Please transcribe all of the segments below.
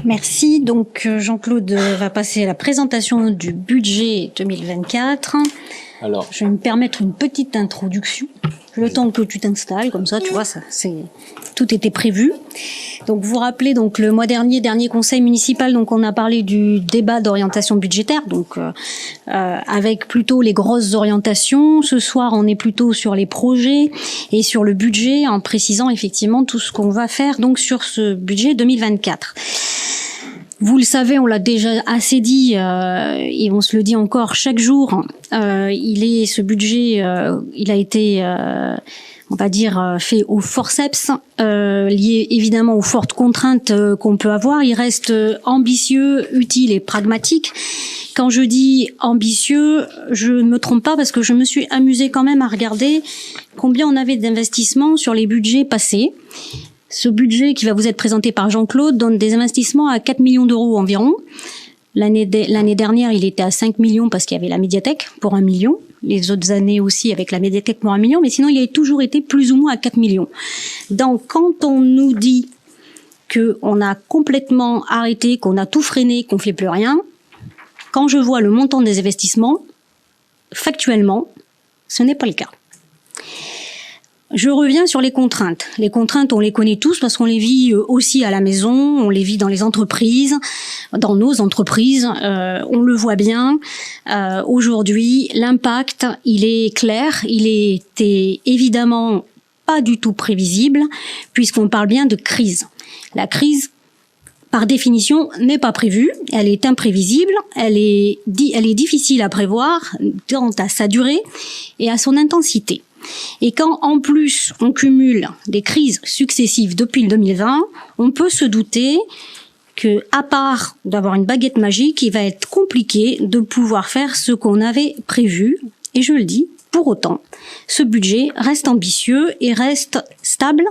Merci. Donc Jean-Claude va passer à la présentation du budget 2024. Alors, je vais me permettre une petite introduction. Le temps que tu t'installes, comme ça, tu vois, tout était prévu. Donc, vous vous rappelez, donc le mois dernier conseil municipal, donc on a parlé du débat d'orientation budgétaire, donc avec plutôt les grosses orientations. Ce soir, on est plutôt sur les projets et sur le budget, en précisant effectivement tout ce qu'on va faire donc sur ce budget 2024. Vous le savez, on l'a déjà assez dit et on se le dit encore chaque jour. Ce budget, il a été, on va dire, fait au forceps, lié évidemment aux fortes contraintes qu'on peut avoir. Il reste ambitieux, utile et pragmatique. Quand je dis ambitieux, je ne me trompe pas parce que je me suis amusée quand même à regarder combien on avait d'investissements sur les budgets passés. Ce budget qui va vous être présenté par Jean-Claude donne des investissements à 4 millions d'euros environ. L'année dernière, il était à 5 millions parce qu'il y avait la médiathèque pour 1 million. Les autres années aussi avec la médiathèque pour 1 million. Mais sinon, il a toujours été plus ou moins à 4 millions. Donc, quand on nous dit qu'on a complètement arrêté, qu'on a tout freiné, qu'on fait plus rien, quand je vois le montant des investissements, factuellement, ce n'est pas le cas. Je reviens sur les contraintes. Les contraintes, on les connaît tous parce qu'on les vit aussi à la maison, on les vit dans les entreprises, dans nos entreprises. On le voit bien. Aujourd'hui, l'impact, il est clair. Il était évidemment pas du tout prévisible puisqu'on parle bien de crise. La crise, par définition, n'est pas prévue. Elle est imprévisible. Elle est difficile à prévoir quant à sa durée et à son intensité. Et quand, en plus, on cumule des crises successives depuis le 2020, on peut se douter que, à part d'avoir une baguette magique, il va être compliqué de pouvoir faire ce qu'on avait prévu. Et je le dis, pour autant, ce budget reste ambitieux et reste stable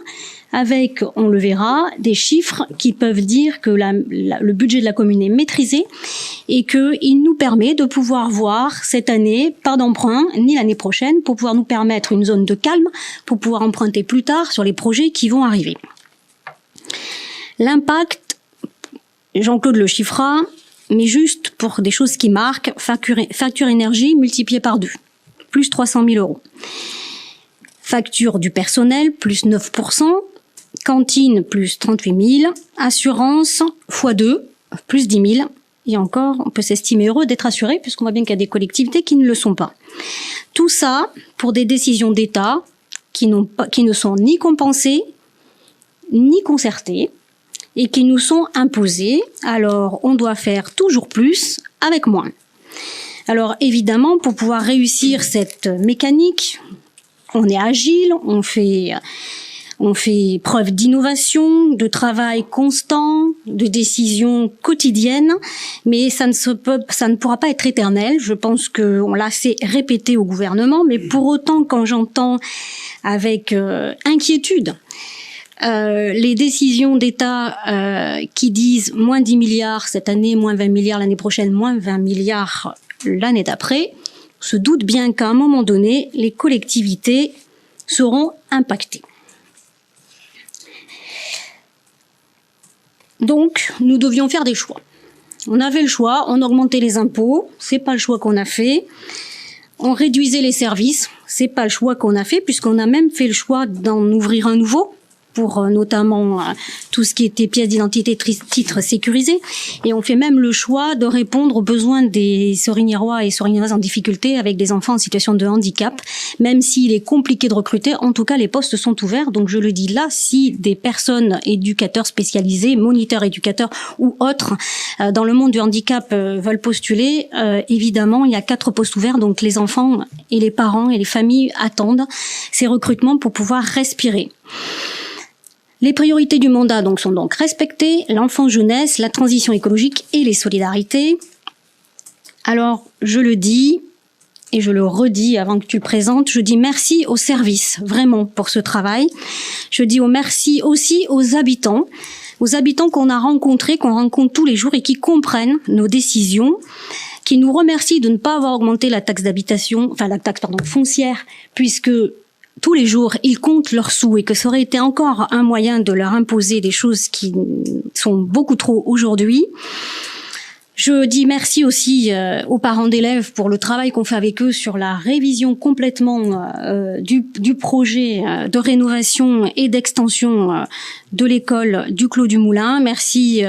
avec, on le verra, des chiffres qui peuvent dire que le budget de la commune est maîtrisé et qu'il nous permet de pouvoir voir cette année, pas d'emprunt, ni l'année prochaine, pour pouvoir nous permettre une zone de calme, pour pouvoir emprunter plus tard sur les projets qui vont arriver. L'impact, Jean-Claude le chiffrera, mais juste pour des choses qui marquent, facture énergie multipliée par 2, plus 300 000 euros. Facture du personnel, plus 9%. Cantine, plus 38 000. Assurance, x2, plus 10 000. Et encore, on peut s'estimer heureux d'être assuré, puisqu'on voit bien qu'il y a des collectivités qui ne le sont pas. Tout ça pour des décisions d'État qui ne sont ni compensées, ni concertées, et qui nous sont imposées. Alors, on doit faire toujours plus avec moins. Alors, évidemment, pour pouvoir réussir cette mécanique, on est agile, on fait preuve d'innovation, de travail constant, de décisions quotidiennes, mais ça ne pourra pas être éternel. Je pense qu'on l'a assez répété au gouvernement, mais pour autant, quand j'entends avec inquiétude les décisions d'État qui disent moins 10 milliards cette année, moins 20 milliards l'année prochaine, moins 20 milliards l'année d'après, on se doute bien qu'à un moment donné, les collectivités seront impactées. Donc, nous devions faire des choix. On avait le choix, on augmentait les impôts, c'est pas le choix qu'on a fait. On réduisait les services, c'est pas le choix qu'on a fait, puisqu'on a même fait le choix d'en ouvrir un nouveau, pour notamment tout ce qui était pièces d'identité, titres sécurisés. Et on fait même le choix de répondre aux besoins des Sorignérois et Sorignéroises en difficulté avec des enfants en situation de handicap. Même s'il est compliqué de recruter, en tout cas, les postes sont ouverts. Donc, je le dis là, si des personnes éducateurs spécialisés, moniteurs éducateurs ou autres, dans le monde du handicap veulent postuler, évidemment, il y a 4 postes ouverts. Donc, les enfants et les parents et les familles attendent ces recrutements pour pouvoir respirer. Les priorités du mandat sont donc respectées, l'enfance-jeunesse, la transition écologique et les solidarités. Alors, je le dis et je le redis avant que tu le présentes, je dis merci aux services, vraiment, pour ce travail. Je dis merci aussi aux habitants qu'on a rencontrés, qu'on rencontre tous les jours et qui comprennent nos décisions, qui nous remercient de ne pas avoir augmenté la taxe d'habitation, enfin la taxe foncière, puisque tous les jours, ils comptent leurs sous et que ça aurait été encore un moyen de leur imposer des choses qui sont beaucoup trop aujourd'hui. Je dis merci aussi aux parents d'élèves pour le travail qu'on fait avec eux sur la révision complètement du projet de rénovation et d'extension de l'école du Clos du Moulin. Merci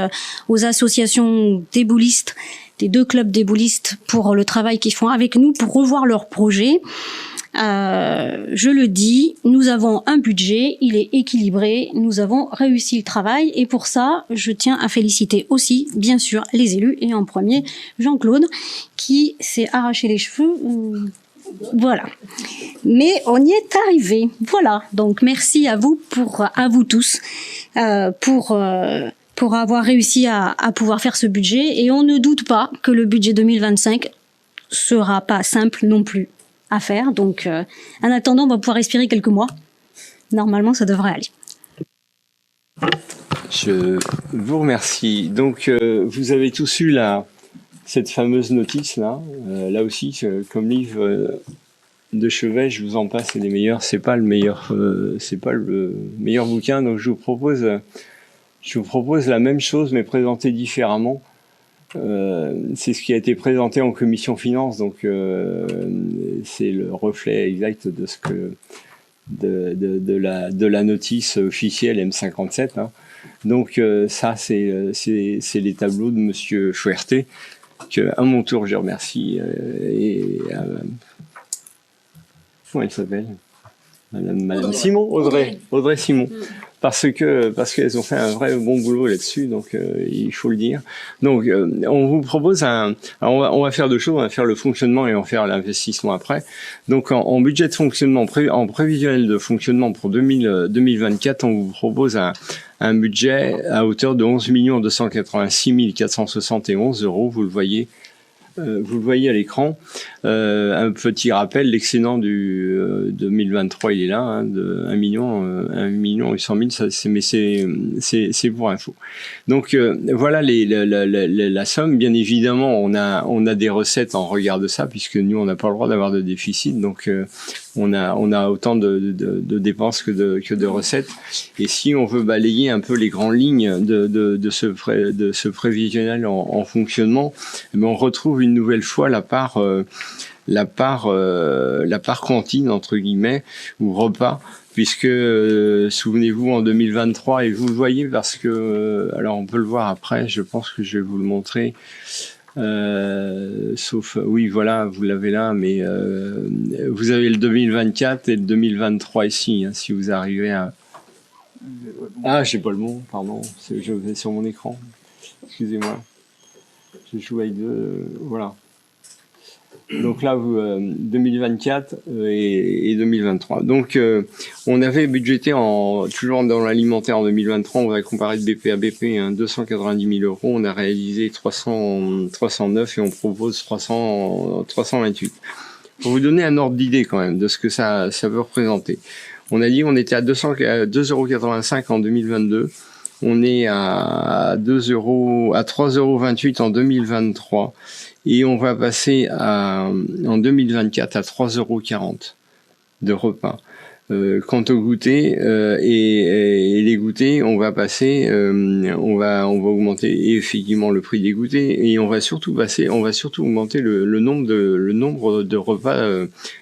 aux associations des boulistes, des 2 clubs des boulistes pour le travail qu'ils font avec nous pour revoir leur projet. Je le dis, nous avons un budget, il est équilibré, nous avons réussi le travail et pour ça, je tiens à féliciter aussi, bien sûr, les élus et en premier Jean-Claude qui s'est arraché les cheveux. Voilà. Mais on y est arrivé. Voilà. Donc merci à vous tous pour avoir réussi à pouvoir faire ce budget et on ne doute pas que le budget 2025 sera pas simple non plus à faire. Donc, en attendant, on va pouvoir respirer quelques mois. Normalement, ça devrait aller. Je vous remercie. Donc, vous avez tous eu cette fameuse notice-là. Là aussi, comme livre de chevet, je vous en passe, c'est des meilleurs. C'est pas le meilleur bouquin. Donc, je vous propose la même chose, mais présentée différemment. C'est ce qui a été présenté en commission finance, donc c'est le reflet exact de ce que de la notice officielle M57. Hein. Donc ça c'est les tableaux de Monsieur Fouerté que à mon tour je remercie comment elle s'appelle, Madame Simon, Audrey Simon. Parce qu'elles ont fait un vrai bon boulot là-dessus, donc il faut le dire. Donc on vous propose on va faire 2 choses, on va faire le fonctionnement et on va faire l'investissement après. Donc en budget de fonctionnement, en prévisionnel de fonctionnement pour 2024, on vous propose un budget à hauteur de 11 286 471 €, vous le voyez à l'écran. Un petit rappel, l'excédent du 2023, il est là, hein, de 1 800 000, mais c'est pour info. Donc voilà la somme. Bien évidemment, on a des recettes en regard de ça, puisque nous on n'a pas le droit d'avoir de déficit, donc on a autant de dépenses que de recettes. Et si on veut balayer un peu les grandes lignes de ce prévisionnel en fonctionnement, eh bien, on retrouve une nouvelle fois la part cantine entre guillemets ou repas, puisque souvenez-vous en 2023, et vous le voyez parce que alors on peut le voir après, je pense que je vais vous le montrer. Sauf, oui, voilà, vous l'avez là, mais vous avez le 2024 et le 2023 ici, hein, si vous arrivez à... Ah, j'ai pas le mot, pardon, je vais sur mon écran, excusez-moi, je joue avec voilà. Donc là, 2024 et 2023. Donc, on avait budgété toujours dans l'alimentaire en 2023, on va comparer de BP à BP, hein, 290 000 €. On a réalisé 309 et on propose 328. Pour vous donner un ordre d'idée quand même de ce que ça peut représenter. On a dit on était à 2,85 € en 2022. On est à 3,28 € en 2023. Et on va passer en 2024 à 3,40 € de repas. Quant au goûter et les goûters, on va passer, on va augmenter effectivement le prix des goûters et on va surtout augmenter le nombre de repas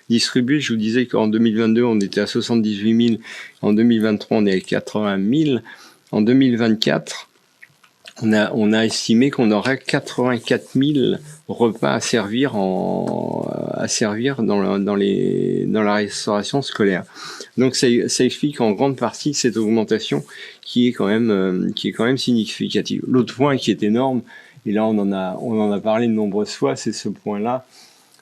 distribués. Je vous disais qu'en 2022 on était à 78 000, en 2023 on est à 80 000, en 2024 on a estimé qu'on aurait 84 000 repas à servir dans la restauration scolaire. Donc ça explique en grande partie cette augmentation qui est quand même significative. L'autre point qui est énorme, et là on en a parlé de nombreuses fois, c'est ce point-là.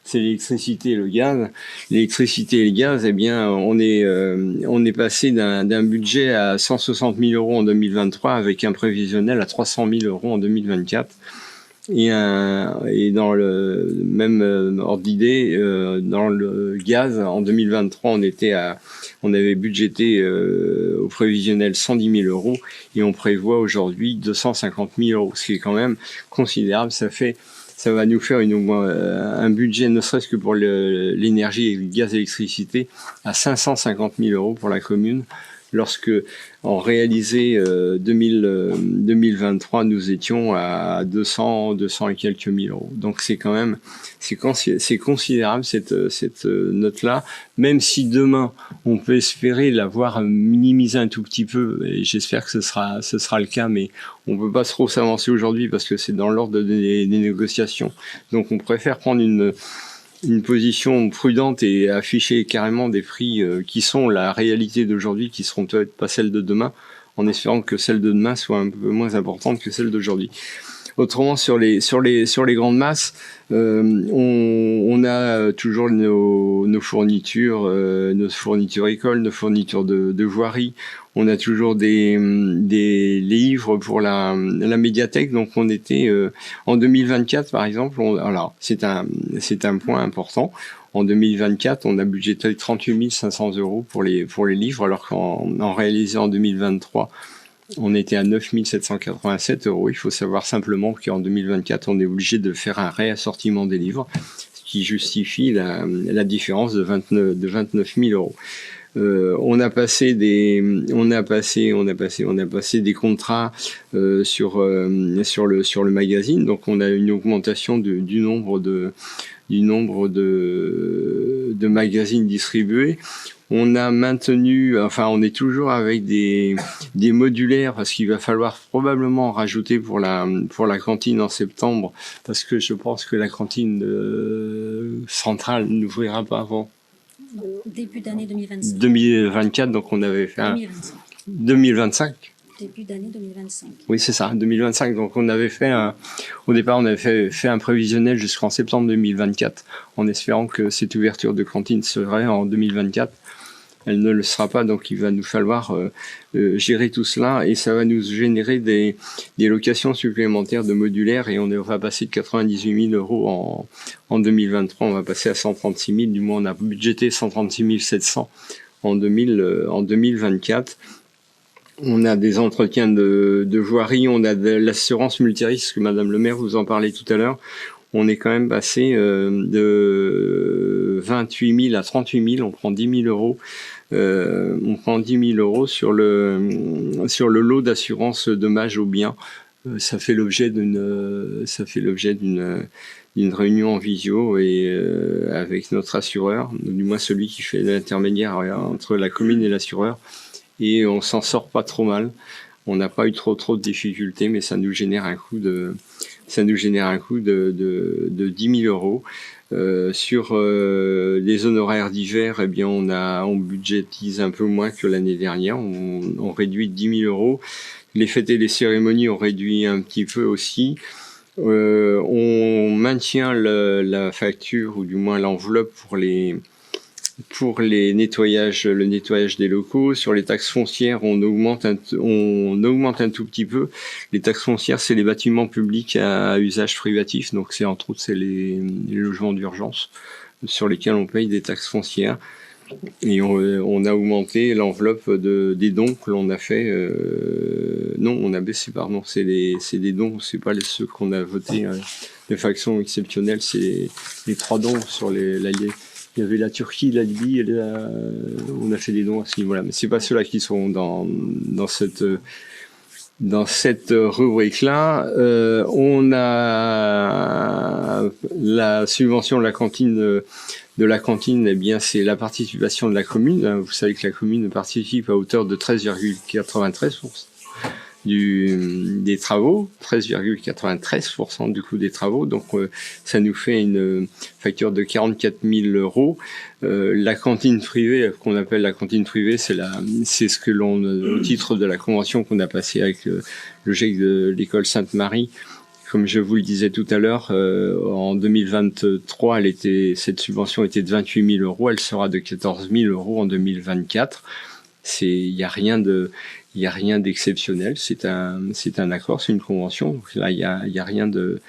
C'est l'électricité et le gaz. L'électricité et le gaz, eh bien, on est passé d'un budget à 160 000 € en 2023 avec un prévisionnel à 300 000 € en 2024. Et dans le même ordre d'idée, dans le gaz, en 2023, on avait budgété au prévisionnel 110 000 € et on prévoit aujourd'hui 250 000 €, ce qui est quand même considérable. Ça fait ça va nous faire un budget, ne serait-ce que pour l'énergie et le gaz électricité, à 550 000 euros pour la commune. Lorsque, en réalisé 2023, nous étions à 200 et quelques mille euros. Donc c'est quand même, c'est considérable cette note-là. Même si demain on peut espérer l'avoir minimisé un tout petit peu, et j'espère que ce sera le cas, mais on peut pas trop s'avancer aujourd'hui parce que c'est dans l'ordre des négociations. Donc on préfère prendre une position prudente et afficher carrément des prix qui sont la réalité d'aujourd'hui, qui seront peut-être pas celles de demain, en espérant que celles de demain soient un peu moins importantes que celles d'aujourd'hui. Autrement, sur les grandes masses, on a toujours nos fournitures écoles, nos fournitures de voirie. On a toujours des livres pour la médiathèque. Donc on était en 2024 par exemple. Alors c'est un point important. En 2024, on a budgété 38 500 euros pour les livres, alors qu'en réalisé en 2023, on était à 9 787 euros. Il faut savoir simplement qu'en 2024, on est obligé de faire un réassortiment des livres, ce qui justifie la différence de 29 000 euros. On a passé des contrats sur le magazine, donc on a une augmentation du nombre de magazines distribués. On a maintenu, on est toujours avec des modulaires parce qu'il va falloir probablement rajouter pour la cantine en septembre, parce que je pense que la cantine centrale n'ouvrira pas avant début d'année 2025. 2024, donc on avait fait 2025. Début d'année 2025. Oui, c'est ça, 2025. Donc on avait fait au départ, on avait fait un prévisionnel jusqu'en septembre 2024, en espérant que cette ouverture de cantine serait en 2024. Elle ne le sera pas, donc il va nous falloir gérer tout cela, et ça va nous générer des locations supplémentaires de modulaires, et on va passer de 98 000 euros en 2023, on va passer à 136 000, du moins on a budgété 136 700 en 2024. On a des entretiens de voirie, on a de l'assurance multirisque, Madame le maire vous en parlait tout à l'heure. On est quand même passé de 28 000 à 38 000, on prend 10 000 euros. On prend 10 000 euros sur le lot d'assurance dommages aux biens. Ça fait l'objet d'une réunion en visio et avec notre assureur, du moins celui qui fait l'intermédiaire entre la commune et l'assureur, et on s'en sort pas trop mal. On n'a pas eu trop de difficultés, mais ça nous génère un coût de 10 000 euros. Sur les honoraires d'hiver, eh bien on budgétise un peu moins que l'année dernière. On réduit de 10 000 euros. Les fêtes et les cérémonies ont réduit un petit peu aussi. On maintient la facture, ou du moins l'enveloppe pour le nettoyage des locaux. Sur les taxes foncières, on augmente un tout petit peu. Les taxes foncières, c'est les bâtiments publics à usage privatif, donc c'est entre autres les logements d'urgence sur lesquels on paye des taxes foncières. Et on a augmenté l'enveloppe des dons que l'on a fait. Non, on a baissé, pardon. C'est des dons, c'est pas ceux qu'on a votés de façon exceptionnelle. C'est les 3 dons sur l'allié. Il y avait la Turquie, la Libye, on a fait des dons à ce niveau-là. Mais c'est pas ceux-là qui sont dans cette rubrique-là. On a la subvention de la cantine. Eh bien, c'est la participation de la commune. Vous savez que la commune participe à hauteur de 13,93% des travaux, 13,93% du coût des travaux. Donc, ça nous fait une facture de 44 000 euros. La cantine privée, qu'on appelle la cantine privée, c'est ce que au titre de la convention qu'on a passée avec le GIEC de l'école Sainte-Marie. Comme je vous le disais tout à l'heure, en 2023, cette subvention était de 28 000 euros. Elle sera de 14 000 euros en 2024. Il y a rien d'exceptionnel. C'est un accord, c'est une convention. Donc là, il y a rien de,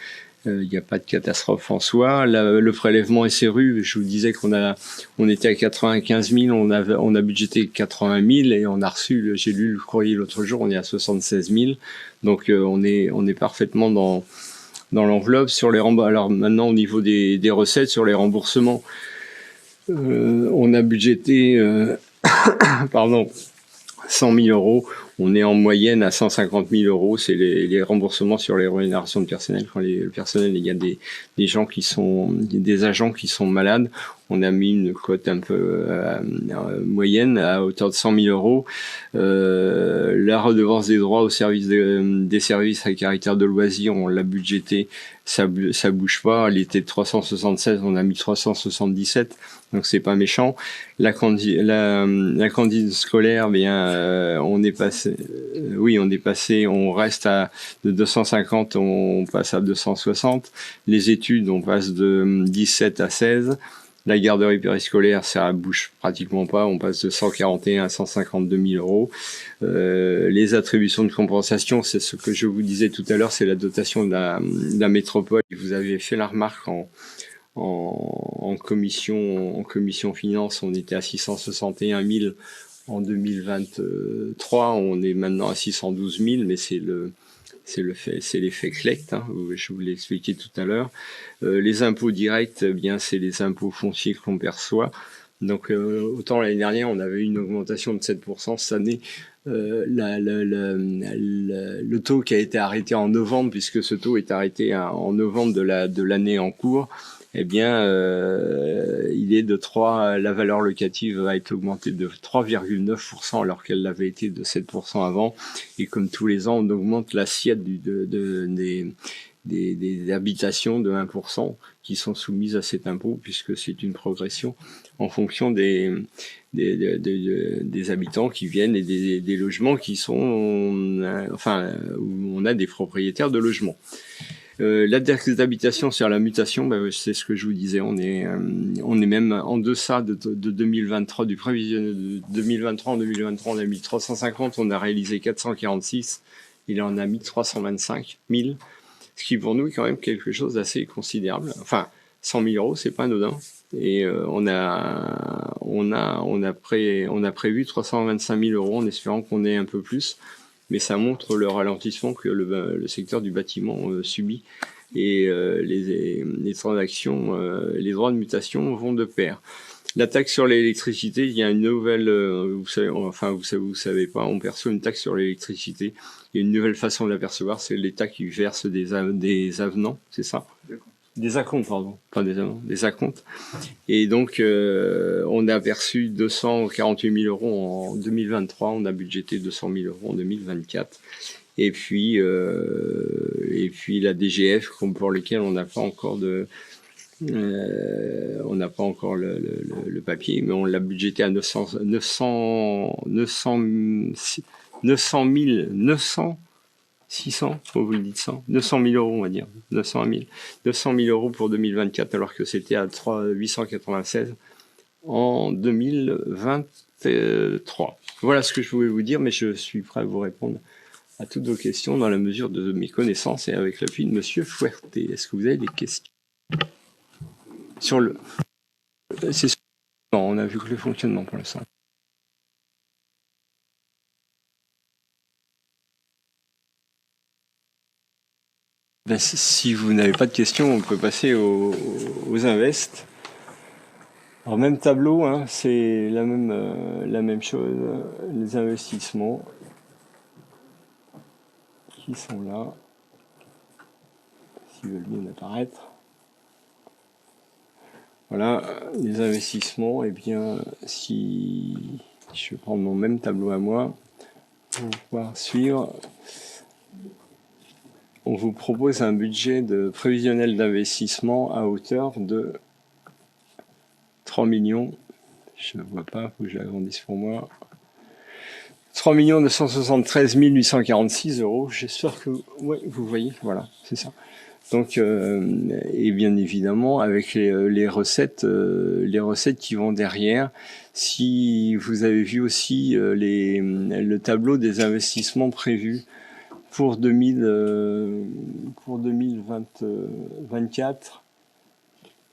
il n'y a pas de catastrophe en soi. Le prélèvement SRU, je vous disais on était à 95 000, on a budgété 80 000 et on a reçu, j'ai lu le courrier l'autre jour, on est à 76 000. Donc on est parfaitement dans l'enveloppe. Sur les alors maintenant, au niveau des recettes, sur les remboursements, on a budgété pardon, 100 000 euros. On est en moyenne à 150 000 euros. C'est les remboursements sur les rémunérations de personnel. Quand le personnel, il y a des gens des agents qui sont malades. On a mis une cote un peu moyenne à hauteur de 100 000 euros. La redevance des droits au service des services à caractère de loisirs, on l'a budgété. Ça bouge pas. Elle était de 376, on a mis 377. Donc c'est pas méchant. La cantine scolaire, bien, on est passé, on reste de 250, on passe à 260. Les études, on passe de 17 à 16. La garderie périscolaire, ça bouge pratiquement pas, on passe de 141 à 152 000 euros. Les attributions de compensation, c'est ce que je vous disais tout à l'heure, c'est la dotation de la métropole. Vous avez fait la remarque en commission finance, on était à 661 000 en 2023, on est maintenant à 612 000, mais c'est l'effet Clect, hein, je vous l'ai expliqué tout à l'heure. Les impôts directs, eh bien c'est les impôts fonciers que l'on perçoit. Donc autant l'année dernière on avait une augmentation de 7%, cette année le taux qui a été arrêté en novembre, puisque ce taux est arrêté en novembre de l'année en cours, eh bien, il est de 3, la valeur locative a été augmentée de 3,9% alors qu'elle l'avait été de 7% avant. Et comme tous les ans, on augmente l'assiette des habitations de 1% qui sont soumises à cet impôt, puisque c'est une progression en fonction des habitants qui viennent et des logements qui sont, où on a des propriétaires de logements. La taxe d'habitation sur la mutation, c'est ce que je vous disais, on est même en deçà de 2023, du prévisionnel de 2023. En 2023, on a mis 350, on a réalisé 446, il en a mis 325 000, ce qui pour nous est quand même quelque chose d'assez considérable. Enfin, 100 000 euros, c'est pas anodin. Et on a prévu 325 000 euros en espérant qu'on ait un peu plus. Mais ça montre le ralentissement que le secteur du bâtiment subit, et les transactions, les droits de mutation vont de pair. La taxe sur l'électricité, il y a une nouvelle, vous savez pas, on perçoit une taxe sur l'électricité. Il y a une nouvelle façon de la percevoir, c'est l'État qui verse des avenants, c'est ça? Des acomptes, pardon, pas des avenants, des acomptes. Et donc, on a perçu 248 000 euros en 2023, on a budgété 200 000 euros en 2024. Et puis la DGF, pour lesquels on n'a pas encore le papier, mais on l'a budgété à 900 600, vous le dites 100, 900 000 euros, on va dire, 900 000 euros pour 2024, alors que c'était à 896 en 2023. Voilà ce que je voulais vous dire, mais je suis prêt à vous répondre à toutes vos questions dans la mesure de mes connaissances et avec l'appui de Monsieur Fouerté. Est-ce que vous avez des questions sur le... Non, on a vu que le fonctionnement pour l'instant. Si vous n'avez pas de questions, on peut passer aux invests. Alors même tableau, hein, c'est la même chose, les investissements qui sont là, s'ils veulent bien apparaître. Voilà, les investissements, et bien si je vais prendre mon même tableau à moi pour pouvoir suivre, on vous propose un budget de prévisionnel d'investissement à hauteur de 3 millions, je ne vois pas, il faut que je l'agrandisse pour moi, 3 973 846 euros, j'espère que ouais, vous voyez, voilà, c'est ça. Donc, et bien évidemment, avec les recettes qui vont derrière. Si vous avez vu aussi le tableau des investissements prévus pour 2024,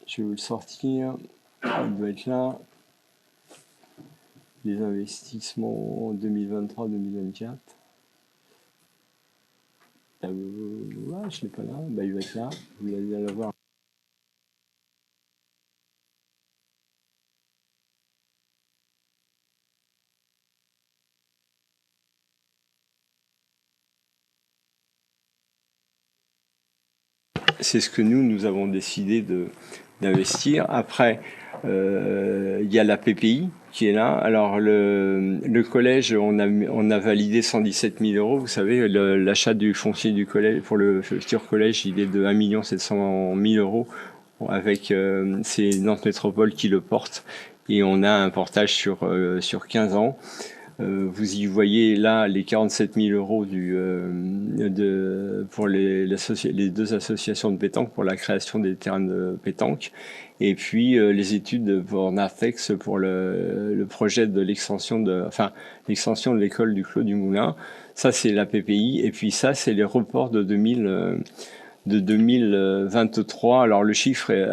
je vais vous le sortir. Il doit être là. Les investissements 2023-2024. je l'ai pas là. Bah, il va être là. Vous allez l'avoir. C'est ce que nous avons décidé d'investir. Après, il y a la PPI qui est là. Alors, le collège, on a validé 117 000 euros. Vous savez, l'achat du foncier du collège, pour le futur collège, il est de 1 700 000 euros. Avec, c'est Nantes Métropole qui le porte. Et on a un portage sur 15 ans. Vous y voyez là les 47 000 euros pour les deux associations de pétanque pour la création des terrains de pétanque, et puis les études pour Narthex pour le projet de l'extension de l'école du Clos du Moulin. Ça c'est la PPI, et puis ça c'est les reports de 2023. Alors le chiffre est,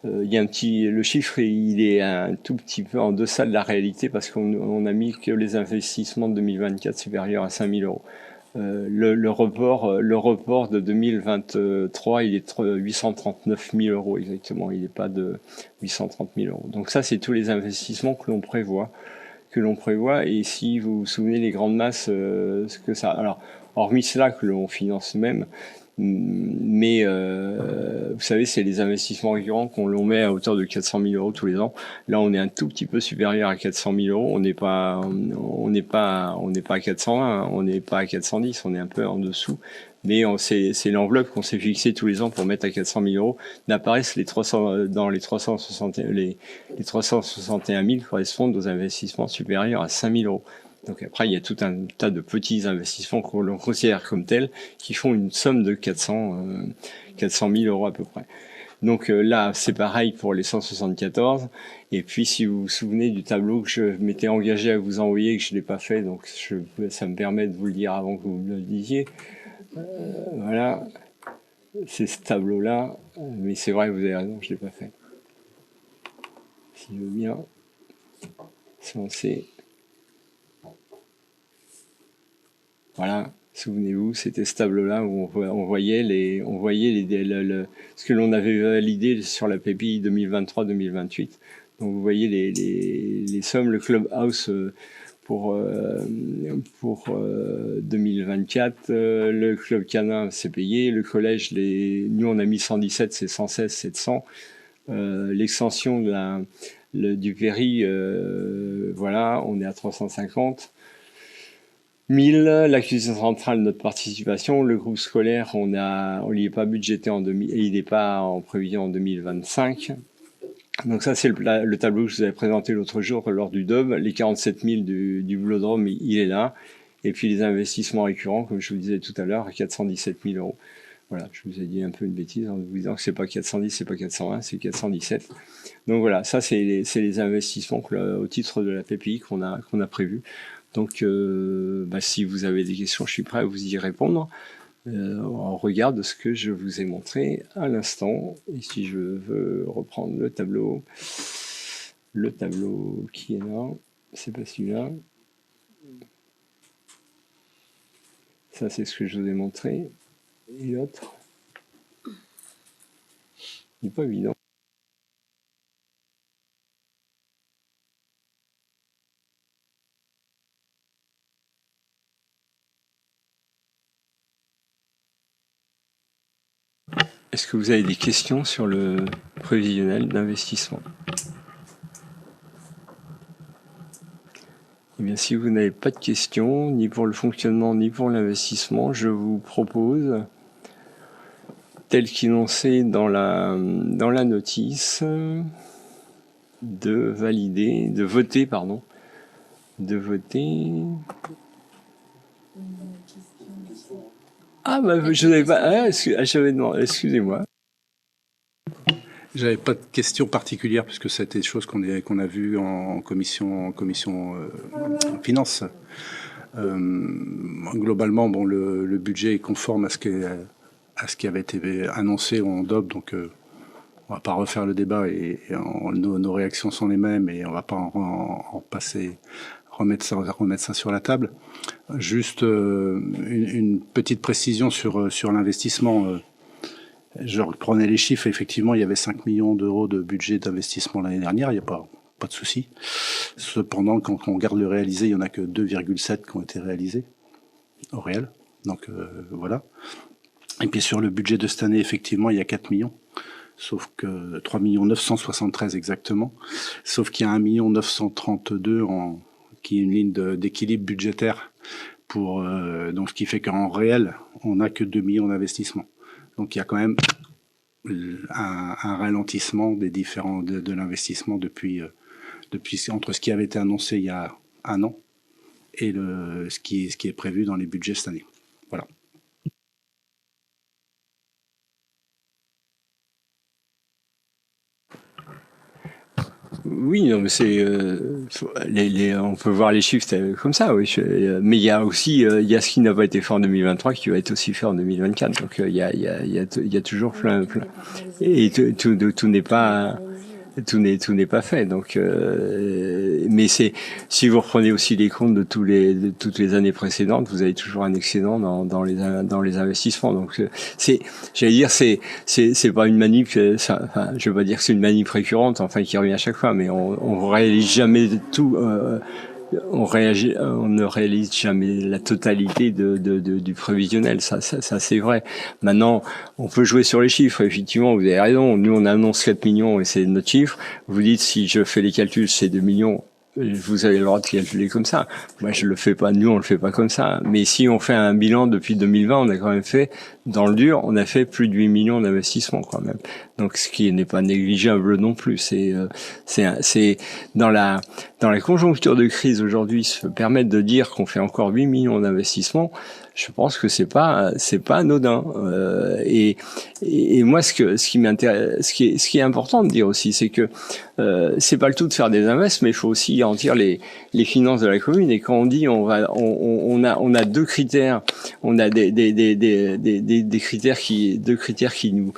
le chiffre, il est un tout petit peu en deçà de la réalité parce qu'on a mis que les investissements de 2024 supérieurs à 5 000 euros. Le report de 2023, il est de 839 000 euros exactement. Il n'est pas de 830 000 euros. Donc ça, c'est tous les investissements que l'on prévoit. Et si vous vous souvenez les grandes masses, ce que ça. Alors, hormis cela que l'on finance même. Mais vous savez, c'est les investissements récurrents qu'on l'on met à hauteur de 400 000 euros tous les ans. Là, on est un tout petit peu supérieur à 400 000 euros. On n'est pas à 420, on n'est pas à 410, on est un peu en dessous. Mais c'est l'enveloppe qu'on s'est fixée tous les ans pour mettre à 400 000 euros. N'apparaissent dans les 361 000 correspondent aux investissements supérieurs à 5 000 euros. Donc après, il y a tout un tas de petits investissements que l'on considère comme tels qui font une somme de 400 000 euros à peu près. Donc là, c'est pareil pour les 174. Et puis, si vous vous souvenez du tableau que je m'étais engagé à vous envoyer, que je ne l'ai pas fait, donc ça me permet de vous le dire avant que vous me le disiez. Voilà, c'est ce tableau-là. Mais c'est vrai, vous avez raison, je ne l'ai pas fait. Si je veux bien, se lancer. Voilà, souvenez-vous, c'était ce tableau-là où on voyait ce que l'on avait validé sur la PPI 2023-2028. Donc vous voyez les sommes, le Clubhouse pour 2024, le Club Canin c'est payé, le collège, nous on a mis 117, c'est 116, 700. L'extension du Péri, voilà, on est à 350. 1000, l'accusation centrale, notre participation, le groupe scolaire, on n'y est pas budgété il n'est pas en prévision en 2025. Donc ça, c'est le tableau que je vous avais présenté l'autre jour lors du DOB. Les 47 000 du Boulodrome, il est là. Et puis les investissements récurrents, comme je vous disais tout à l'heure, à 417 000 euros. Voilà, je vous ai dit un peu une bêtise en vous disant que c'est pas 410, c'est pas 420, c'est 417. Donc voilà, ça c'est les investissements au titre de la PPI qu'on a prévus. Donc, si vous avez des questions, je suis prêt à vous y répondre. On regarde ce que je vous ai montré à l'instant. Et si je veux reprendre le tableau qui est là, c'est pas celui-là. Ça, c'est ce que je vous ai montré. Et l'autre, il n'est pas évident. Est-ce que vous avez des questions sur le prévisionnel d'investissement? Eh bien, si vous n'avez pas de questions, ni pour le fonctionnement, ni pour l'investissement, je vous propose, tel qu'énoncé dans la notice, de voter. Ah, je n'avais pas. Excusez-moi. J'avais pas de questions particulières puisque c'était des choses qu'on a vues en commission finance. Globalement, bon, le budget est conforme à ce qui avait été annoncé en DOB, donc on va pas refaire le débat et nos réactions sont les mêmes et on va pas remettre ça sur la table. Juste une petite précision sur l'investissement. Je reprenais les chiffres, effectivement, il y avait 5 millions d'euros de budget d'investissement l'année dernière, il n'y a pas de souci. Cependant, quand on regarde le réalisé, il n'y en a que 2,7 qui ont été réalisés au réel. Donc voilà. Et puis sur le budget de cette année, effectivement, il y a 4 millions. Sauf que 3 973 exactement. Sauf qu'il y a 1 932 qui est une ligne d'équilibre budgétaire donc ce qui fait qu'en réel, on n'a que 2 millions d'investissements. Donc il y a quand même un ralentissement des différents de l'investissement depuis entre ce qui avait été annoncé il y a un an et ce qui est prévu dans les budgets cette année. Voilà. Oui, non, mais on peut voir les chiffres comme ça, oui. Mais il y a aussi, il y a ce qui n'a pas été fait en 2023 qui va être aussi fait en 2024. Donc il y a toujours plein. Et tout n'est pas. Tout n'est pas fait. Donc, mais si vous reprenez aussi les comptes de toutes les années précédentes, vous avez toujours un excédent dans les investissements. Donc, j'allais dire, c'est pas une manip, je veux pas dire que c'est une manip récurrente, enfin, qui revient à chaque fois, mais on réalise jamais tout, on ne réalise jamais la totalité du prévisionnel, ça c'est vrai. Maintenant, on peut jouer sur les chiffres, effectivement, vous avez raison, nous on annonce 4 millions et c'est notre chiffre, vous dites si je fais les calculs c'est 2 millions, vous avez le droit de calculer comme ça. Moi je le fais pas, nous on le fait pas comme ça, mais si on fait un bilan depuis 2020, on a quand même fait, dans le dur, on a fait plus de 8 millions d'investissements quand même. Donc ce qui n'est pas négligeable non plus. C'est dans la conjoncture de crise aujourd'hui, se permettre de dire qu'on fait encore 8 millions d'investissements, je pense que c'est pas anodin. Et moi ce qui m'intéresse, ce qui est important de dire aussi, c'est que c'est pas le tout de faire des invests, mais il faut aussi garantir les finances de la commune. Et quand on dit on a deux critères, on a deux critères qui nous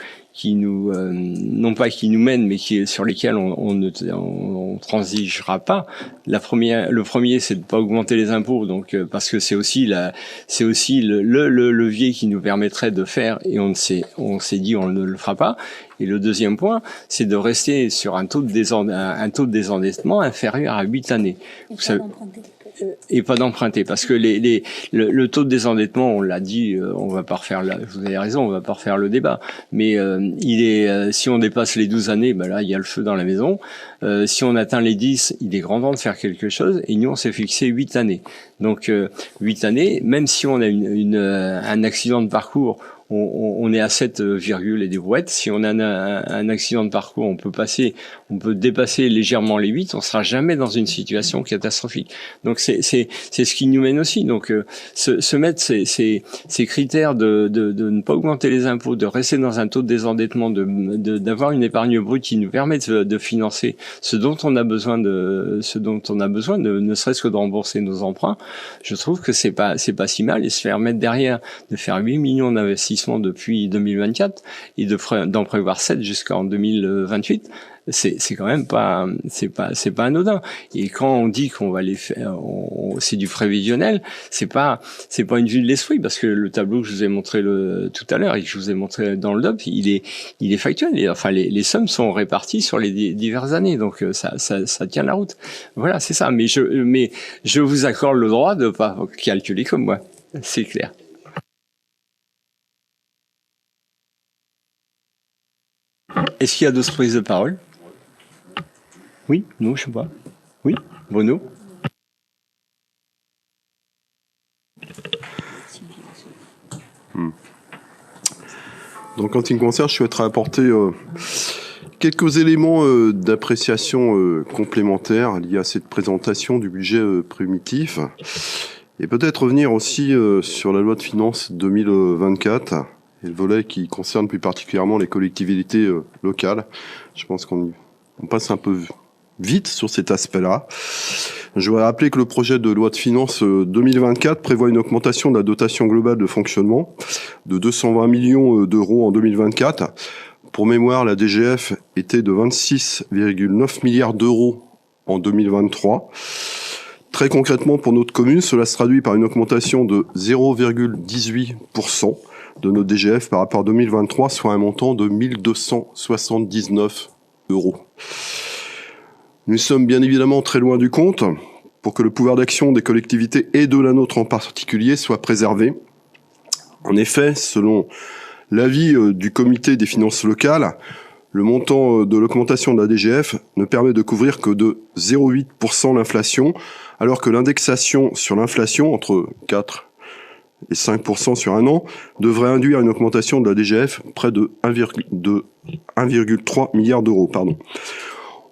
non pas qui nous mènent, mais sur lesquels on transigera pas. Le premier, c'est de pas augmenter les impôts, donc parce que c'est aussi le levier qui nous permettrait de faire, et on s'est dit on ne le fera pas. Et le deuxième point, c'est de rester sur un taux de désendettement inférieur à 8 années. Et pas d'emprunter, parce que le taux de désendettement, on l'a dit, on va pas refaire vous avez raison, on va pas refaire le débat, mais si on dépasse les 12 années, ben là il y a le feu dans la maison. Si on atteint les 10, il est grand temps de faire quelque chose, et nous on s'est fixé 8 années. Donc 8 années, même si on a un accident de parcours, on est à 7, et des brouettes. Si on a un accident de parcours, on peut dépasser légèrement les 8, on sera jamais dans une situation catastrophique. Donc c'est ce qui nous mène aussi. Donc se mettre ces critères de ne pas augmenter les impôts, de rester dans un taux de désendettement, d'avoir une épargne brute qui nous permet de financer ce dont on a besoin ne serait-ce que de rembourser nos emprunts. Je trouve que c'est pas si mal, et se faire mettre derrière de faire 8 millions d'investissements depuis 2024 et d'en prévoir 7 jusqu'en 2028, c'est quand même pas anodin. Et quand on dit qu'on va les faire, c'est du prévisionnel, c'est pas une vue de l'esprit, parce que le tableau que je vous ai montré tout à l'heure et que je vous ai montré dans le DOP, il est factuel. Et, enfin, les sommes sont réparties sur les diverses années, donc ça tient la route. Voilà, c'est ça. Mais je vous accorde le droit de pas calculer comme moi. C'est clair. Est-ce qu'il y a d'autres prises de parole? Oui? Non, je sais pas. Oui? Bruno? Donc, en ce qui me concerne, je souhaiterais apporter quelques éléments d'appréciation complémentaires liés à cette présentation du budget primitif, et peut-être revenir aussi sur la loi de finances 2024 et le volet qui concerne plus particulièrement les collectivités locales. Je pense qu'on passe un peu vite sur cet aspect-là. Je voudrais rappeler que le projet de loi de finances 2024 prévoit une augmentation de la dotation globale de fonctionnement de 220 millions d'euros en 2024. Pour mémoire, la DGF était de 26,9 milliards d'euros en 2023. Très concrètement, pour notre commune, cela se traduit par une augmentation de 0,18% de notre DGF par rapport à 2023, soit un montant de 1 279 €. Nous sommes bien évidemment très loin du compte pour que le pouvoir d'action des collectivités et de la nôtre en particulier soit préservé. En effet, selon l'avis du comité des finances locales, le montant de l'augmentation de la DGF ne permet de couvrir que de 0,8% l'inflation, alors que l'indexation sur l'inflation, entre 4 et 5% sur un an, devrait induire une augmentation de la DGF près de 1,3 milliard d'euros.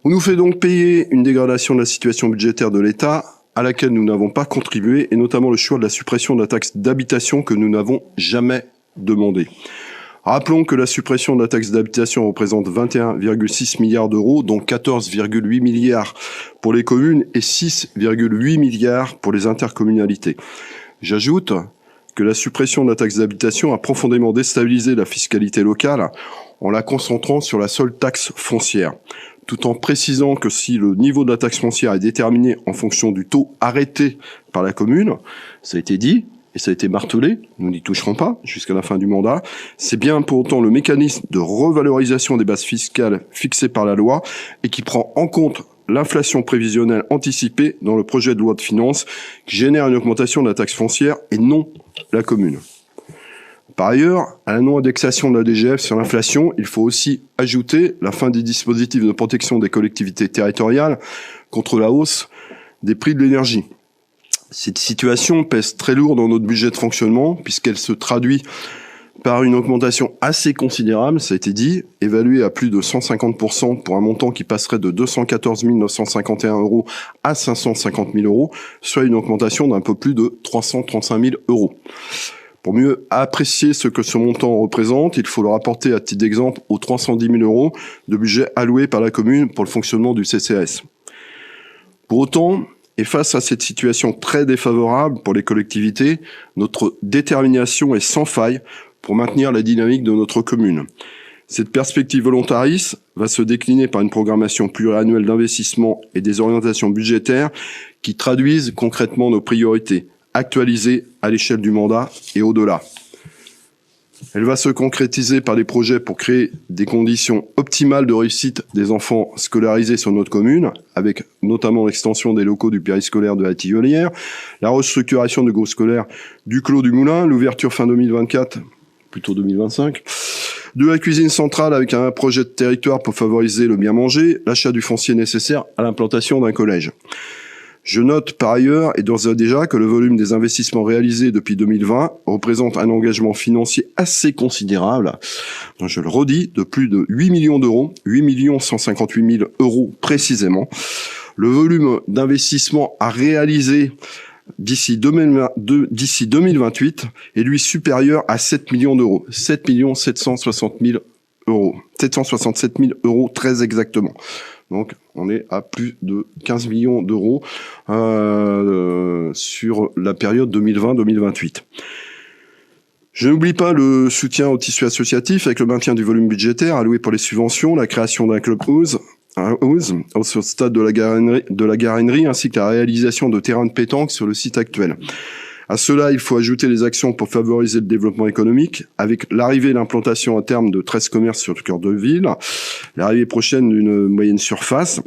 On nous fait donc payer une dégradation de la situation budgétaire de l'État à laquelle nous n'avons pas contribué, et notamment le choix de la suppression de la taxe d'habitation que nous n'avons jamais demandé. Rappelons que la suppression de la taxe d'habitation représente 21,6 milliards d'euros, dont 14,8 milliards pour les communes et 6,8 milliards pour les intercommunalités. J'ajoute que la suppression de la taxe d'habitation a profondément déstabilisé la fiscalité locale en la concentrant sur la seule taxe foncière, tout en précisant que si le niveau de la taxe foncière est déterminé en fonction du taux arrêté par la commune, ça a été dit, et ça a été martelé, nous n'y toucherons pas jusqu'à la fin du mandat, c'est bien pour autant le mécanisme de revalorisation des bases fiscales fixé par la loi et qui prend en compte l'inflation prévisionnelle anticipée dans le projet de loi de finances qui génère une augmentation de la taxe foncière et non la commune. Par ailleurs, à la non-indexation de la DGF sur l'inflation, il faut aussi ajouter la fin des dispositifs de protection des collectivités territoriales contre la hausse des prix de l'énergie. Cette situation pèse très lourd dans notre budget de fonctionnement puisqu'elle se traduit par une augmentation assez considérable, ça a été dit, évaluée à plus de 150% pour un montant qui passerait de 214 951 € à 550 000 €, soit une augmentation d'un peu plus de 335 000 €. Pour mieux apprécier ce que ce montant représente, il faut le rapporter à titre d'exemple aux 310 000 € de budget alloué par la commune pour le fonctionnement du CCAS. Pour autant, et face à cette situation très défavorable pour les collectivités, notre détermination est sans faille pour maintenir la dynamique de notre commune. Cette perspective volontariste va se décliner par une programmation pluriannuelle d'investissement et des orientations budgétaires qui traduisent concrètement nos priorités, actualisées à l'échelle du mandat et au-delà. Elle va se concrétiser par des projets pour créer des conditions optimales de réussite des enfants scolarisés sur notre commune, avec notamment l'extension des locaux du périscolaire de la Tillelière, la restructuration du groupe scolaire du Clos du Moulin, l'ouverture fin 2024, plutôt 2025, de la cuisine centrale avec un projet de territoire pour favoriser le bien manger, l'achat du foncier nécessaire à l'implantation d'un collège. Je note par ailleurs et d'ores et déjà que le volume des investissements réalisés depuis 2020 représente un engagement financier assez considérable, je le redis, de plus de 8 millions d'euros, 8 158 000 € précisément. Le volume d'investissement à réaliser d'ici 2028 est lui supérieur à 7 millions d'euros, 7 760 000 €, 767 000 € très exactement. Donc, on est à plus de 15 millions d'euros sur la période 2020-2028. Je n'oublie pas le soutien au tissu associatif avec le maintien du volume budgétaire alloué pour les subventions, la création d'un club house au stade de la Garainerie, ainsi que la réalisation de terrains de pétanque sur le site actuel. À cela, il faut ajouter les actions pour favoriser le développement économique, avec l'arrivée et l'implantation à terme de 13 commerces sur le cœur de ville, l'arrivée prochaine d'une moyenne surface,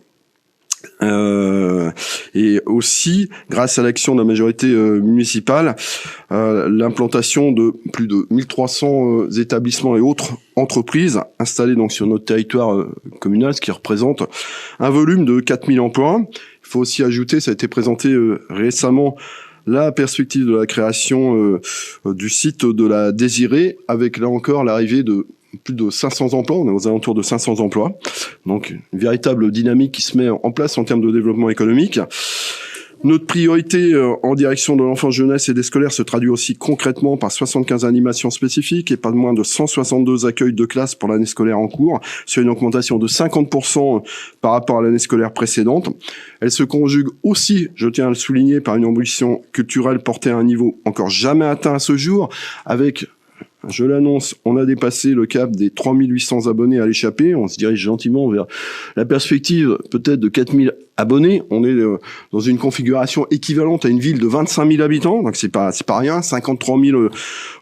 et aussi, grâce à l'action de la majorité municipale, l'implantation de plus de 1300 établissements et autres entreprises installées donc sur notre territoire communal, ce qui représente un volume de 4000 emplois. Il faut aussi ajouter, ça a été présenté récemment, la perspective de la création du site de la Désirée, avec là encore l'arrivée de plus de 500 emplois, on est aux alentours de 500 emplois, donc une véritable dynamique qui se met en place en termes de développement économique. Notre priorité en direction de l'enfance, jeunesse et des scolaires se traduit aussi concrètement par 75 animations spécifiques et pas moins de 162 accueils de classe pour l'année scolaire en cours, sur une augmentation de 50% par rapport à l'année scolaire précédente. Elle se conjugue aussi, je tiens à le souligner, par une ambition culturelle portée à un niveau encore jamais atteint à ce jour, avec je l'annonce, on a dépassé le cap des 3800 abonnés à l'échappée. On se dirige gentiment vers la perspective peut-être de 4000 abonnés. On est dans une configuration équivalente à une ville de 25 000 habitants, donc c'est pas rien. 53 000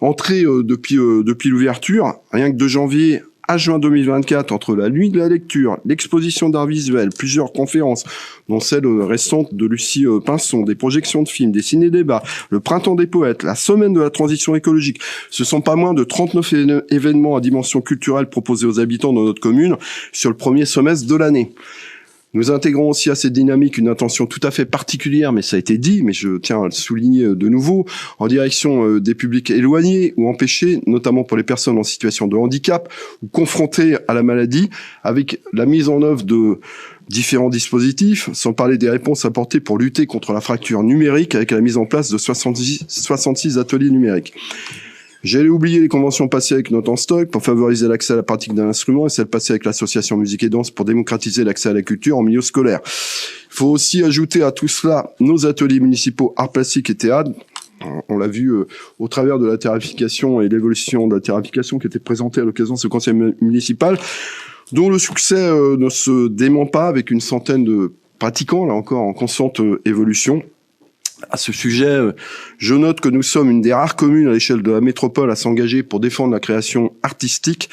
entrées depuis l'ouverture. Rien que de janvier à juin 2024, entre la nuit de la lecture, l'exposition d'art visuel, plusieurs conférences, dont celle récente de Lucie Pinson, des projections de films, des ciné-débats, le printemps des poètes, la semaine de la transition écologique, ce sont pas moins de 39 événements à dimension culturelle proposés aux habitants de notre commune sur le premier semestre de l'année. Nous intégrons aussi à cette dynamique une intention tout à fait particulière, mais ça a été dit, mais je tiens à le souligner de nouveau, en direction des publics éloignés ou empêchés, notamment pour les personnes en situation de handicap ou confrontées à la maladie, avec la mise en œuvre de différents dispositifs, sans parler des réponses apportées pour lutter contre la fracture numérique avec la mise en place de 66 ateliers numériques. J'allais oublier les conventions passées avec Notes en Stock pour favoriser l'accès à la pratique d'un instrument et celles passées avec l'association Musique et Danse pour démocratiser l'accès à la culture en milieu scolaire. Il faut aussi ajouter à tout cela nos ateliers municipaux arts plastiques et théâtre. On l'a vu au travers de la tarification et l'évolution de la tarification qui était présentée à l'occasion de ce conseil municipal, dont le succès ne se dément pas avec une centaine de pratiquants, là encore en constante évolution. À ce sujet, je note que nous sommes une des rares communes à l'échelle de la métropole à s'engager pour défendre la création artistique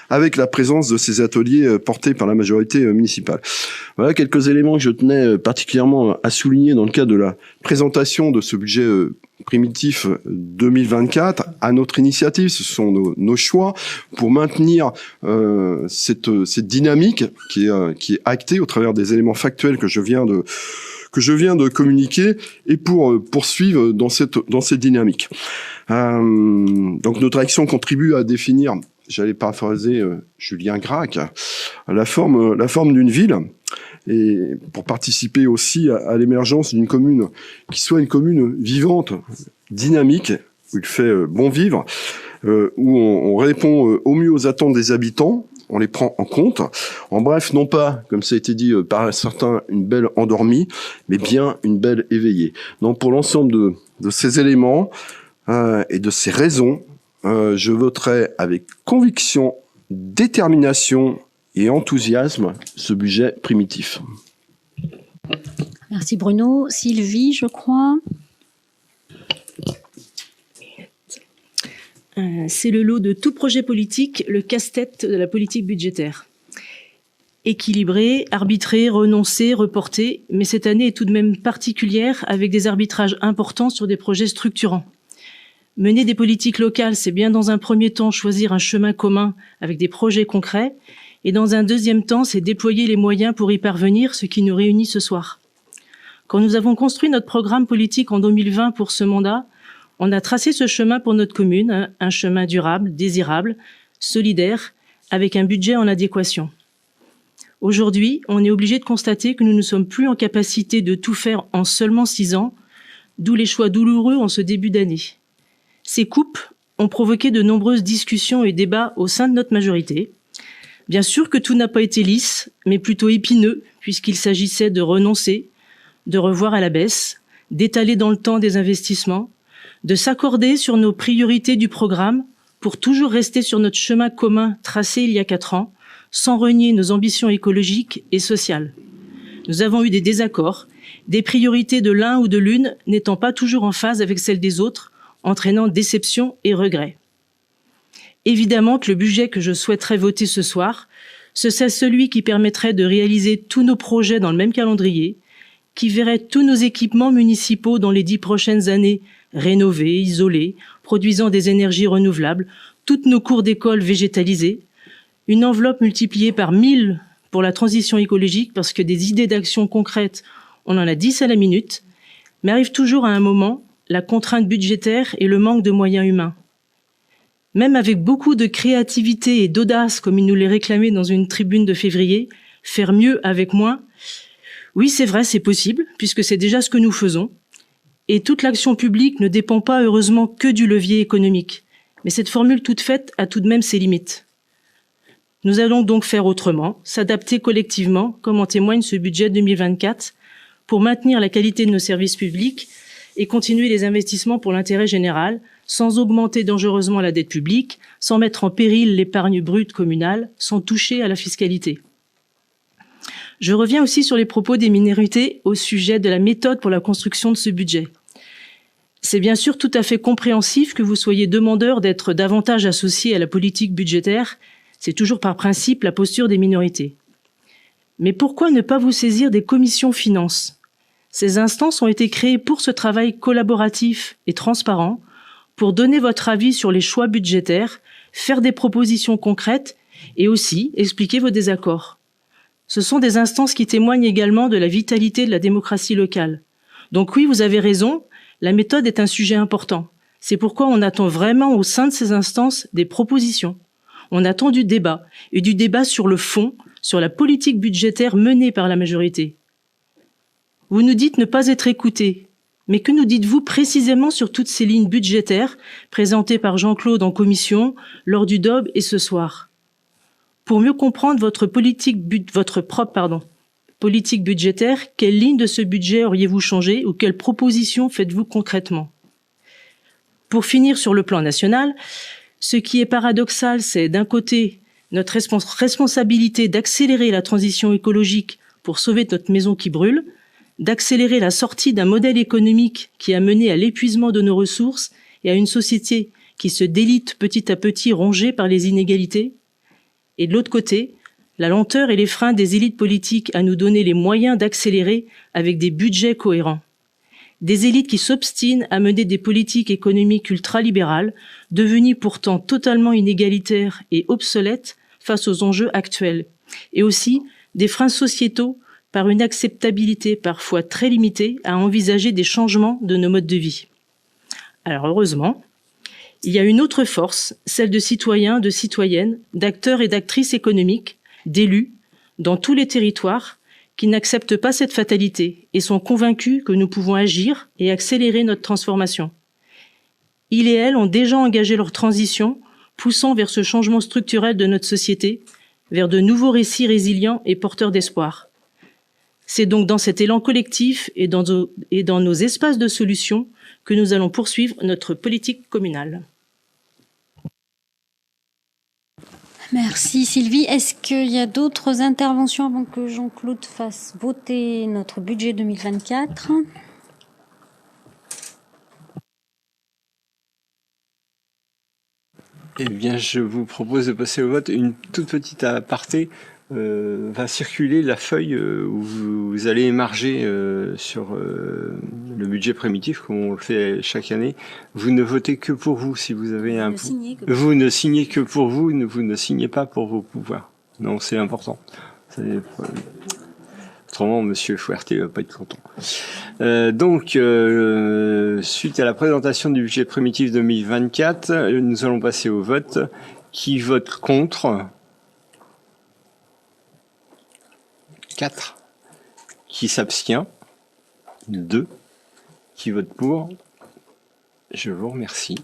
avec la présence de ces ateliers portés par la majorité municipale. Voilà quelques éléments que je tenais particulièrement à souligner dans le cadre de la présentation de ce budget primitif 2024 à notre initiative. Ce sont nos choix pour maintenir cette dynamique qui est actée au travers des éléments factuels que je viens de communiquer et pour poursuivre dans cette dynamique. Donc notre action contribue à définir, j'allais paraphraser Julien Gracq, la forme d'une ville et pour participer aussi à l'émergence d'une commune qui soit une commune vivante, dynamique, où il fait bon vivre, où on répond au mieux aux attentes des habitants, on les prend en compte. En bref, non pas, comme ça a été dit par certains, une belle endormie, mais bien une belle éveillée. Donc pour l'ensemble de ces éléments et de ces raisons, je voterai avec conviction, détermination et enthousiasme ce budget primitif. Merci Bruno. Sylvie, je crois. C'est le lot de tout projet politique, le casse-tête de la politique budgétaire. Équilibré, arbitré, renoncé, reporté, mais cette année est tout de même particulière avec des arbitrages importants sur des projets structurants. Mener des politiques locales, c'est bien dans un premier temps choisir un chemin commun avec des projets concrets, et dans un deuxième temps, c'est déployer les moyens pour y parvenir, ce qui nous réunit ce soir. Quand nous avons construit notre programme politique en 2020 pour ce mandat, on a tracé ce chemin pour notre commune, un chemin durable, désirable, solidaire, avec un budget en adéquation. Aujourd'hui, on est obligé de constater que nous ne sommes plus en capacité de tout faire en seulement 6 ans, d'où les choix douloureux en ce début d'année. Ces coupes ont provoqué de nombreuses discussions et débats au sein de notre majorité. Bien sûr que tout n'a pas été lisse, mais plutôt épineux, puisqu'il s'agissait de renoncer, de revoir à la baisse, d'étaler dans le temps des investissements, de s'accorder sur nos priorités du programme pour toujours rester sur notre chemin commun tracé il y a 4 ans, sans renier nos ambitions écologiques et sociales. Nous avons eu des désaccords, des priorités de l'un ou de l'une n'étant pas toujours en phase avec celles des autres, entraînant déception et regret. Évidemment que le budget que je souhaiterais voter ce soir, ce serait celui qui permettrait de réaliser tous nos projets dans le même calendrier, qui verrait tous nos équipements municipaux dans les 10 prochaines années rénovés, isolés, produisant des énergies renouvelables, toutes nos cours d'école végétalisées, une enveloppe multipliée par 1000 pour la transition écologique, parce que des idées d'action concrètes, on en a 10 à la minute, mais arrive toujours à un moment la contrainte budgétaire et le manque de moyens humains. Même avec beaucoup de créativité et d'audace, comme il nous l'est réclamé dans une tribune de février, faire mieux avec moins, oui, c'est vrai, c'est possible, puisque c'est déjà ce que nous faisons. Et toute l'action publique ne dépend pas, heureusement, que du levier économique. Mais cette formule toute faite a tout de même ses limites. Nous allons donc faire autrement, s'adapter collectivement, comme en témoigne ce budget 2024, pour maintenir la qualité de nos services publics et continuer les investissements pour l'intérêt général, sans augmenter dangereusement la dette publique, sans mettre en péril l'épargne brute communale, sans toucher à la fiscalité. Je reviens aussi sur les propos des minorités au sujet de la méthode pour la construction de ce budget. C'est bien sûr tout à fait compréhensif que vous soyez demandeur d'être davantage associé à la politique budgétaire. C'est toujours par principe la posture des minorités. Mais pourquoi ne pas vous saisir des commissions finances ? Ces instances ont été créées pour ce travail collaboratif et transparent, pour donner votre avis sur les choix budgétaires, faire des propositions concrètes et aussi expliquer vos désaccords. Ce sont des instances qui témoignent également de la vitalité de la démocratie locale. Donc oui, vous avez raison, la méthode est un sujet important. C'est pourquoi on attend vraiment au sein de ces instances des propositions. On attend du débat, et du débat sur le fond, sur la politique budgétaire menée par la majorité. Vous nous dites ne pas être écoutés, mais que nous dites-vous précisément sur toutes ces lignes budgétaires présentées par Jean-Claude en commission, lors du DOB et ce soir ? Pour mieux comprendre votre propre politique budgétaire, quelle ligne de ce budget auriez-vous changé ou quelles propositions faites-vous concrètement ? Pour finir sur le plan national, ce qui est paradoxal, c'est d'un côté notre responsabilité d'accélérer la transition écologique pour sauver notre maison qui brûle, d'accélérer la sortie d'un modèle économique qui a mené à l'épuisement de nos ressources et à une société qui se délite petit à petit rongée par les inégalités. Et de l'autre côté, la lenteur et les freins des élites politiques à nous donner les moyens d'accélérer avec des budgets cohérents. Des élites qui s'obstinent à mener des politiques économiques ultralibérales, devenues pourtant totalement inégalitaires et obsolètes face aux enjeux actuels. Et aussi des freins sociétaux par une acceptabilité parfois très limitée à envisager des changements de nos modes de vie. Alors heureusement, il y a une autre force, celle de citoyens, de citoyennes, d'acteurs et d'actrices économiques, d'élus, dans tous les territoires, qui n'acceptent pas cette fatalité et sont convaincus que nous pouvons agir et accélérer notre transformation. Ils et elles ont déjà engagé leur transition, poussant vers ce changement structurel de notre société, vers de nouveaux récits résilients et porteurs d'espoir. C'est donc dans cet élan collectif et dans nos espaces de solutions que nous allons poursuivre notre politique communale. Merci Sylvie. Est-ce qu'il y a d'autres interventions avant que Jean-Claude fasse voter notre budget 2024 ? Eh bien, je vous propose de passer au vote. Une toute petite aparté. Va circuler la feuille où vous allez émarger sur le budget primitif, comme on le fait chaque année. Vous ne votez que pour vous si vous avez un... Vous ne signez que pour vous, vous ne signez pas pour vos pouvoirs. Non, c'est important. Autrement, Monsieur Fouerté va pas être content. Donc, suite à la présentation du budget primitif 2024, nous allons passer au vote. Qui vote contre ? 4. Qui s'abstient ? 2. Qui vote pour ? Je vous remercie.